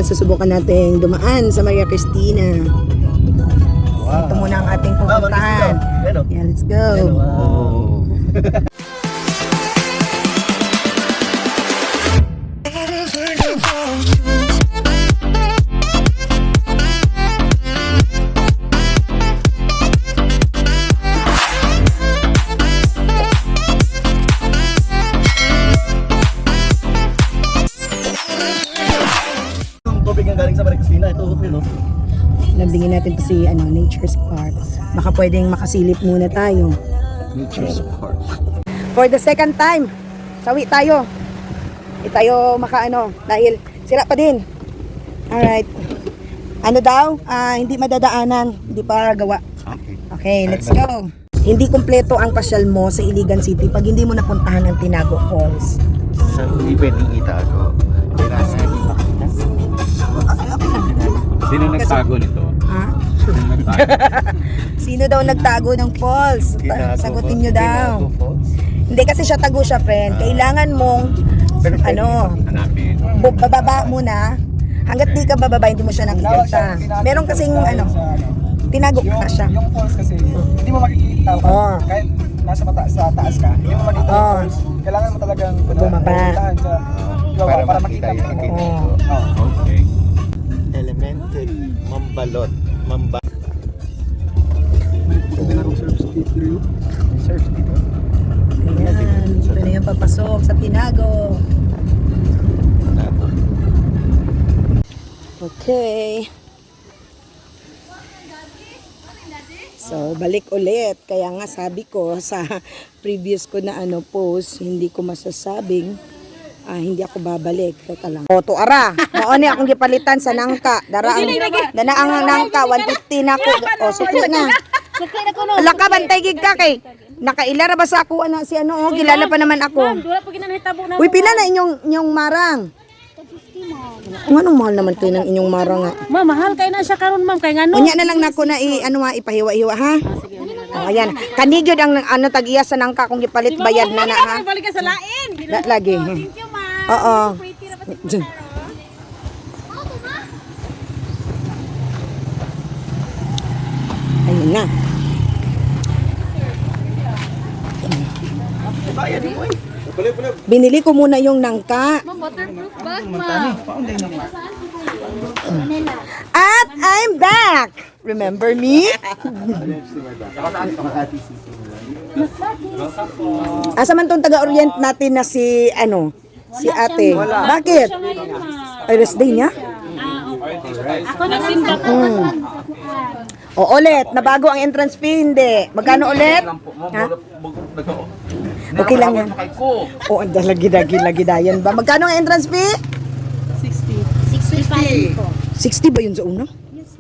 Susubukan natin dumaan sa Maria Cristina. Wow. Ito muna ang ating pupuntahan. Yeah, let's go. Wow. Tubig ang galing sa Maria Cristina, ito no? Nabingin natin to si Nature's Park. Baka pwedeng makasilip muna tayo. Nature's Park. For the second time, sawi tayo. Hindi tayo dahil sira pa din. Alright. Ano daw? Hindi madadaanan. Hindi pa gawa. Okay. Okay, let's go. Hindi kumpleto ang pasyal mo sa Iligan City pag hindi mo napuntahan ang Tinago Falls. Sa hindi pwedeng itago. Sino nagtago nito? Ha? Sino nagtago? Sino daw nagtago ng falls? Sagutin nyo daw. Hindi kasi siya tago siya, friend. Kailangan mong Hanapin. bababa muna. Hanggat di ka bababa, hindi mo siya nakikita. Meron kasing tinago na siya. Yung falls kasi, hindi mo makikita. Oo. Kahit nasa sa taas ka, hindi mo makikita yung Oo. falls. Kailangan mo talagang Bumaba. puntahan sa gawa para makita mo. Oo. Okay. Elemented Mambalot. Surf dito. Ayan, ito na yung papasok sa Tinago. Okay. So, balik ulit. Kaya nga sabi ko sa previous ko na post, hindi ko masasabing hindi ako babalik. Teka lang. O, tuara. Maoni akong gipalitan sa nangka. Dana ang nangka. 150 na ako. O, sukli na. Ala ka, bantay gig ka kay. Nakailara ba sa ako si kilala pa naman ako. Uy, pila na inyong marang. Anong mahal naman kayo ng inyong marang nga? Ma, mahal kayo na siya karon ma'am kay ngano. Unya na lang nako na ipahiwa-hiwa ha. Ayan. Kanigyod ang tag-iya sa nangka kung gipalit bayad na na ha. Balik ka sa lain. Lagi. Thank you, ma'am. Oo. Ayun na. Binili ko muna yung nangka. Waterproof bag, ma'am. At I'm back! Remember me? Asa man tong taga-orient natin na si ate. Bakit? Ay, rest day niya? Ako nagsimba ko. O ulit, nabago ang entrance fee, hindi. Magkano ulit? Ha? Okay lang yan. O, ang lagi dayan ba? Magkano ang entrance fee? 65 po. 60 ba yun sa una?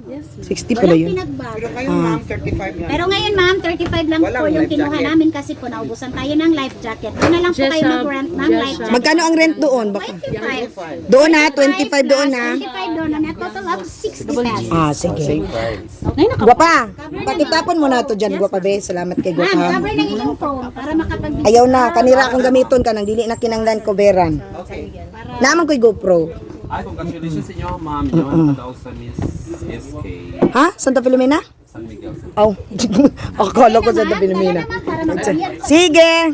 Yes. 60 pala yun. Pero kayo ma'am, 35 lang. Pero ngayon ma'am, 35 lang po yung kinuha namin kasi po naubusan tayo ng life jacket. Doon na lang po kayo mag-rent ng life jacket. Magkano ang rent doon? Baka. 25. Doon na, 25 doon na. 25 doon na, total of 60 pesos. Sige. Nay, Gwapa, pakitapon mo na to dyan, gwapa be. Salamat kay Ma'am, gwapa. cover ng inyong phone para makapag-video. Ayaw na, kanira akong gamiton ka nang dili na kinanglan ko beran. Naman ko'y GoPro. Ay, congratulations sa inyo, ma'am. Inyo daw sa Miss SK. Ha? Santa Filomena? San Miguel. Oh, akala ko Santa Filomena. Sige.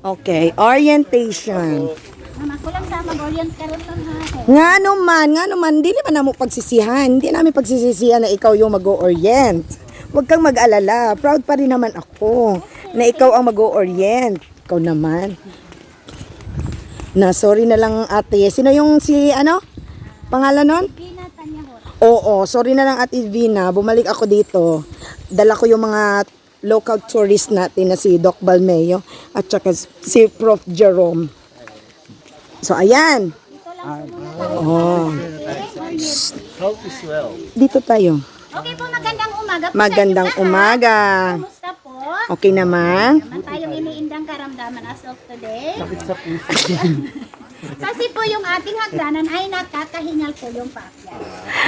Okay, orientation. Ma'am, ako lang sa mag-orient karon lang ha. Nga naman, dili pa namo pagsisihan. Hindi namin pagsisisihan na ikaw yung mag-orient. Huwag kang mag-alala. Proud pa rin naman ako na ikaw ang mag-orient. Ikaw naman. Sorry na lang ate. Sino yung pangalan nun? Gina Tanyahor. Oo, sorry na lang ate Vina. Bumalik ako dito. Dala ko yung mga local tourist natin na si Doc Balmeo at saka si Prof. Jerome. So, ayan. Oh. Health is well. Dito tayo. Okay po, magandang umaga po Magandang sa inyo lahat. umaga. Kumusta po? Okay naman. Naman tayong iniindang karamdaman as of today. Kasi po yung ating hagdanan ay nakakahingal po yung pakyan.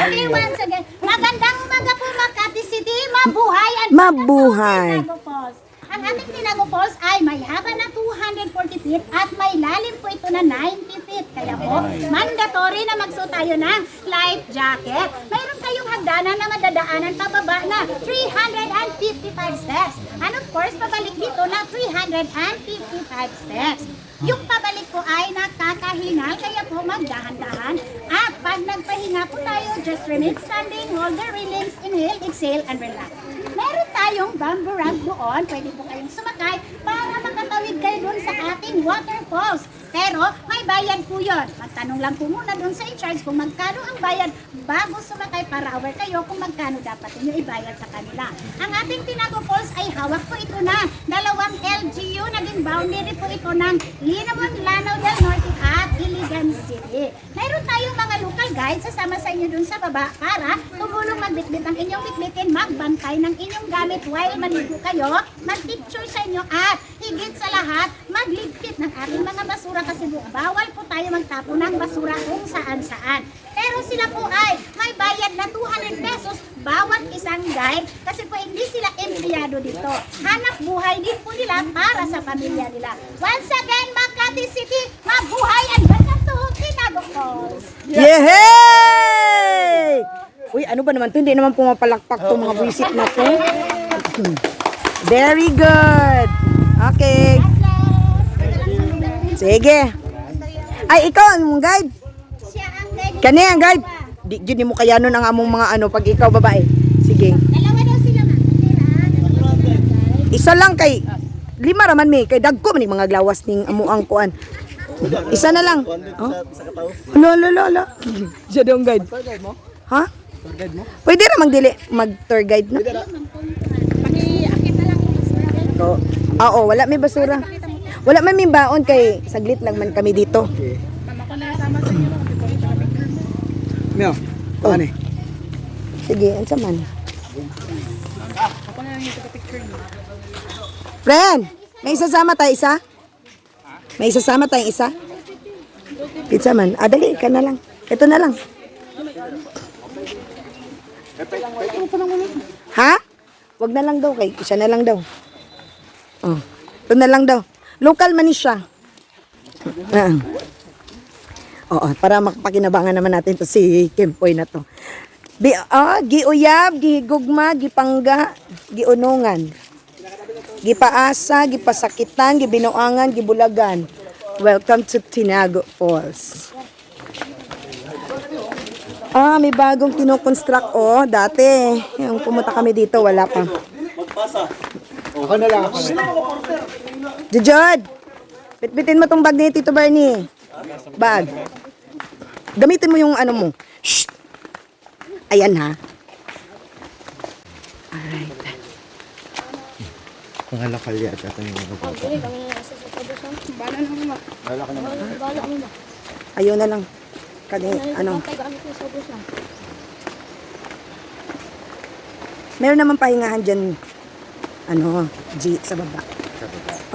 Okay, once again, magandang umaga po Makati City, mabuhay at Mabuhay. Tinago Falls. Ang ating Tinago Falls ay may haba na 240 feet at may lalim po ito na 90 feet. init. Kaya po, mandatory na magsuot tayo ng life jacket. Mayroon kayong hagdanan na madadaanan pababa na 355 steps. And of course, pabalik dito na 355 steps. Yung pabalik po ay nakakahingal, kaya po magdahan-dahan. At pag nagpahinga po tayo, just remain standing, hold the railings, inhale, exhale, and relax. Meron tayong bamboo rag doon, pwede po kayong sumakay para makatawid kayo doon sa ating waterfalls. Pero may bayad po yun. Magtanong lang po muna doon sa in-charge kung magkano ang bayad bago sumakay para aware kayo kung magkano dapat inyo ibayad sa kanila. Ang ating Tinago Falls ay hawak po ito na 2 LGU, naging boundary po ito ng Linamon, Lanao del Norte at Iligan City. Mayroon tayong mga local guides sasama sa inyo dun sa baba para tumulong magbitbit ang inyong bitbitin, magbantay ng inyong gamit while maligo kayo, mag-picture sa inyo at higit sa lahat, magligpit ng ating mga basura kasi bawal po tayo magtapo ng basura kung saan-saan. Pero sila po ay may bayad na 200 pesos bawat isang guide kasi po hindi sila empleyado dito. Hanap buhay din po nila para sa pamilya nila. Once again, Makati City, mabuhay and welcome to Tinago Falls. Yehey! Uy, ano ba naman to? Hindi naman pumapalakpak to mga buwisit na to. Very good. Okay. Sige. Ay, ikaw, ang guide. Siya ang guide. Kani ang guide. Di gini mo kaya nun ang among mga ano pag ikaw babae. Sige. Dalawa daw sila, ma'am. Isa lang kay 5 raman mi kay dagko man ni mga glawas ning amuang kuan. Isa na lang. Oh. Lo. Siya daw ang guide. Ha? Pwede ra mang dili mag tour guide na. Paki-akit na lang. Oo, wala may basura. Wala man may baon kay saglit lang man kami dito. Mio, Oh. ano eh? Sige, ansa man. Friend, may isasama tayo isa? May isasama tayong isa? Pizza man. Dali ka na lang. Ito na lang. Ha? Wag na lang daw kay isa na lang daw. Oh. Ito na lang daw. Local man ni siya. Oo, para makapakinabangan naman natin to si Kempoy na to. Giuyab, gigugma, gipangga, giunungan. Gipaasa, gipasakitan, gibinuangan, gibulagan. Welcome to Tinago Falls. May bagong kinoconstruct dati. Yung pumunta kami dito, wala pa. Ako na lang. Jujod! Bitbitin mo tong bag ni Tito Barney. Bag. Gamitin mo yung ano mo. Shh! Ayan ha. Alright. Mga lokal yata ito yung mga bata. Ayaw na lang. Ano? Meron naman pahingahan dyan. G sa baba.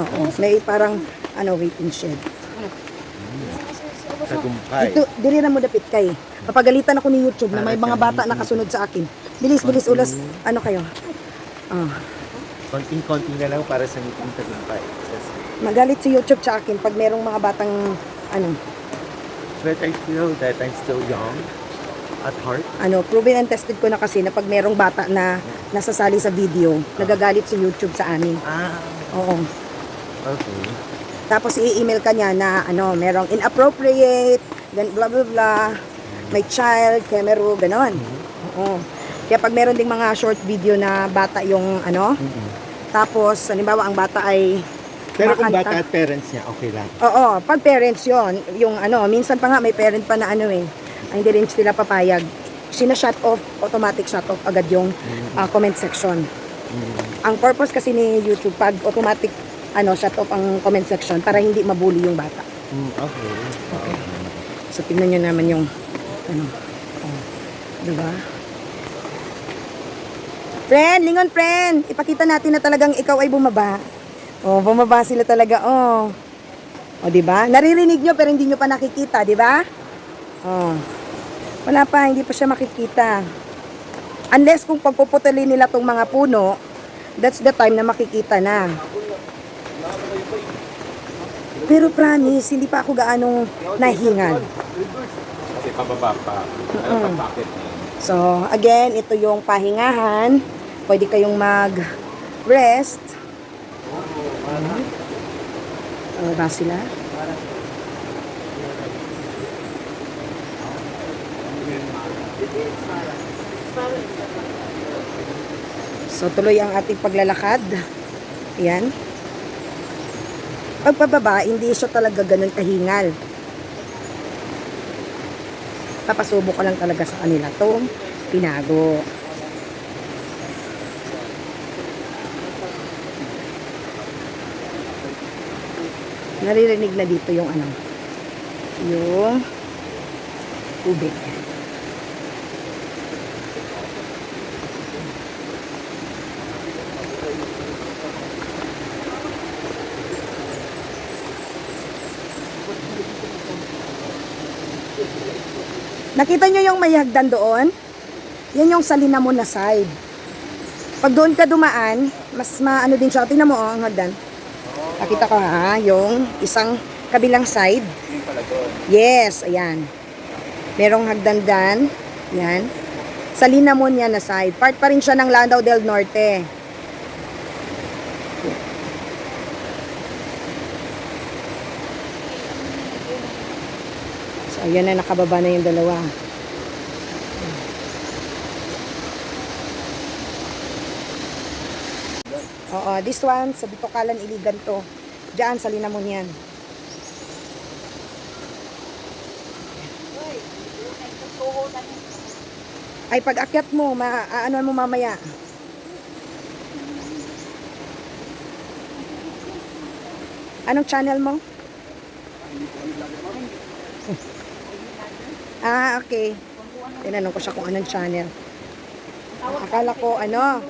Oo. May parang waiting shed. Tagumpay. Dito, dili na mo dapit kay. Papagalitan ako ni YouTube na may mga bata nakasunod sa akin. Bilis, ulas. Ano kayo? Konting-konting na lang para sa meeting tagumpay. Magalit si YouTube sa akin pag merong mga batang But I feel that I'm still young at heart. proven and tested ko na kasi na pag merong bata na nasasali sa video, nagagalit si YouTube sa amin. Oo. Okay. Tapos i-email ka niya na merong inappropriate, blah blah blah, may child, camera, ganon. Oo. Kaya pag meron ding mga short video na bata yung tapos halimbawa ang bata ay Pero kung kumakanta. bata at parents niya, okay lang. Oo, pag parents yon, yung minsan pa nga may parent pa na ay hindi rin sila papayag. Sina-shut off, automatic shut off agad yung comment section. Ang purpose kasi ni YouTube, pag automatic shut off ang comment section para hindi mabully yung bata. Okay. So tingnan nyo naman yung diba? Friend, lingon friend, ipakita natin na talagang ikaw ay bumaba. Bumaba sila talaga, diba? Naririnig nyo pero hindi nyo pa nakikita, diba? Wala pa, hindi pa siya makikita. Unless kung pagpuputulin nila tong mga puno, that's the time na makikita na. Pero promise, hindi pa ako gaano nahingal. Kasi pababa pa. Ano pa packet na yun? So, again, ito yung pahingahan. Pwede kayong mag-rest. Ba sila? So, tuloy ang ating paglalakad. Ayan. Pagpababa, hindi siya talaga ganun kahingal. Papasubo ko lang talaga sa kanila itong pinago. Naririnig na dito yung ano, yung tubig. Nakita nyo yung may hagdan doon? Yan yung sa Linamon na side. Pag doon ka dumaan, mas maano din siya. Tingnan mo ang hagdan. Nakita ko ha, yung isang kabilang side. Yes, ayan. Merong hagdan. Yan. Sa Linamon yan na side. Part pa rin siya ng Lanao del Norte. So, ayan na, nakababa na yung dalawa. Oo, this one, sa Bitokalan, Iligan to. Diyan, sa Linamon yan. Ay, pag akyat mo, ano mo mamaya. Anong channel mo? Ah, okay. Tinanong ko siya kung anong channel. Akala ko, ano?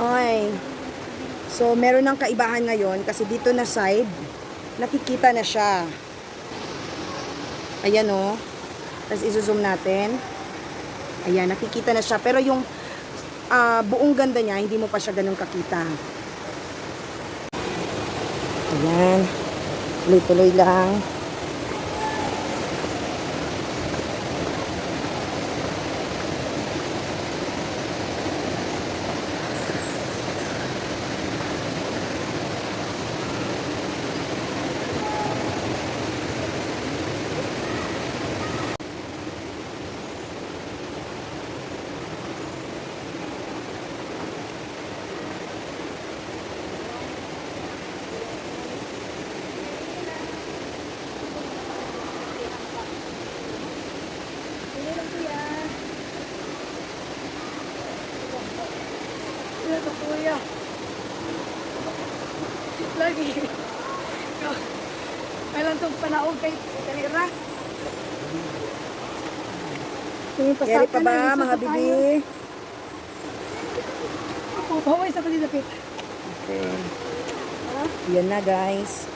Okay. So, meron ng kaibahan ngayon kasi dito na side, nakikita na siya. Ayan o. Tapos izo-zoom natin. Ayan, nakikita na siya. Pero yung buong ganda niya, hindi mo pa siya ganun kakita. Ayan. Tuloy-tuloy lang. Kuya. Lagi. Kailan itong panahon kay Kalira? Keri pa ba, mga bibi? Ako, baway sa palilapit. Okay. Yan na, guys.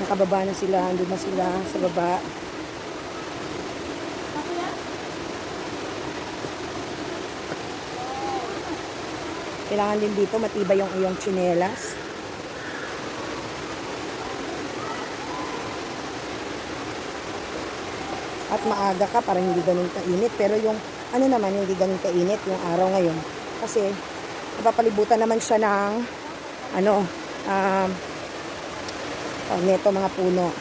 Nakababa na sila. Andun na sila sa baba. Kailangan din dito matibay yung iyong tsinelas. At maaga ka para hindi ganun kainit. Pero yung ano naman, hindi ganun kainit yung araw ngayon. Kasi napapalibutan naman siya ng neto mga puno.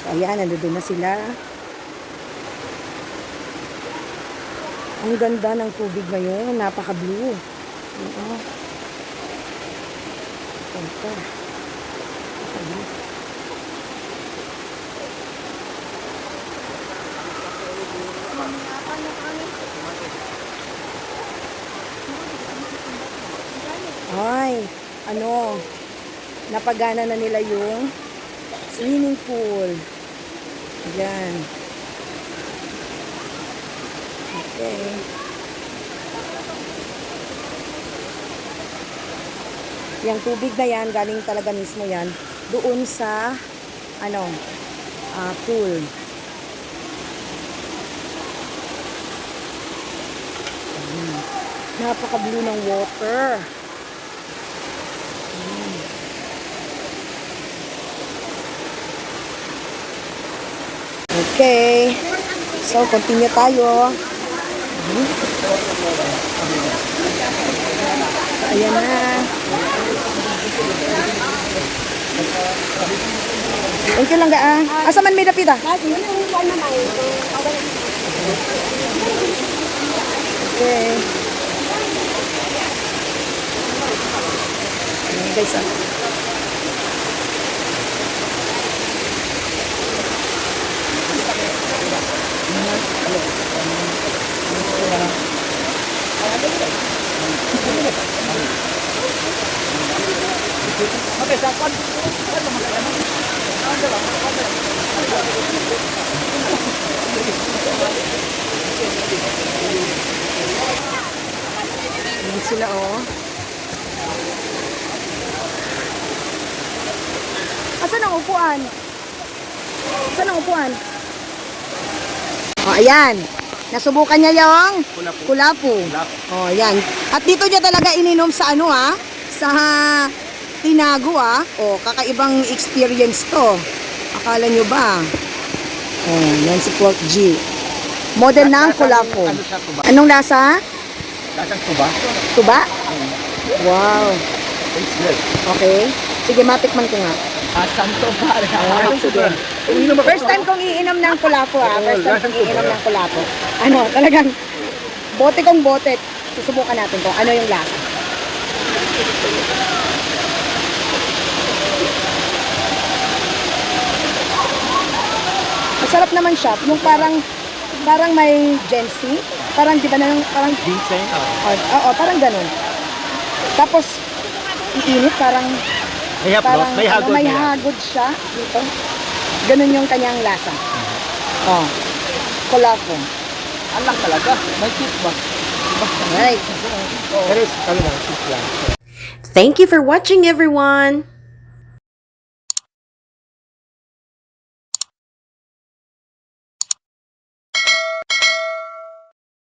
So ayan, nandun na sila. Ang ganda ng tubig ngayon. Napaka-blue. Oo. Ito. Ay, napagana na nila yung swimming pool. Ayan. Okay. Yung tubig na yan, galing talaga mismo yan doon sa pool. Napaka-blue ng water. Okay. So, continue tayo. Ayan na. Thank you lang ga. Asa man may dapita? Okay. Ayan guys ah. Ayan sila oh. Asan ang upuan? Asan ang upuan? Oh, ayan. Nasubukan niya yung kulapu. Oh, ayan. At dito niya talaga ininom sa ano ha? Sa Tinago ah. Oh, kakaibang experience to. Akala nyo ba? Oh, yan si Pork G. Modern na ang kulapu. Anong lasa? Lasang tuba? Tuba? Wow. Okay. Sige, matikman ko nga. Asang tuba. First time kong iinom ng kulapo ah. First time kong iinom ng kulapo. Ano, talagang bote kong bote. Susubukan natin kung ano yung lasa. Masarap naman siya. Yung parang may Gen-C. Parang di ba na yung parang Ginseng? oo, parang ganun. Tapos iinit parang May hagod may niya. hagod siya dito. Ganun yung kanyang lasa. Oh. Kulapo. Alang talaga. May kick ba? Right. Pero ano lang, kick lang. Thank you for watching, everyone!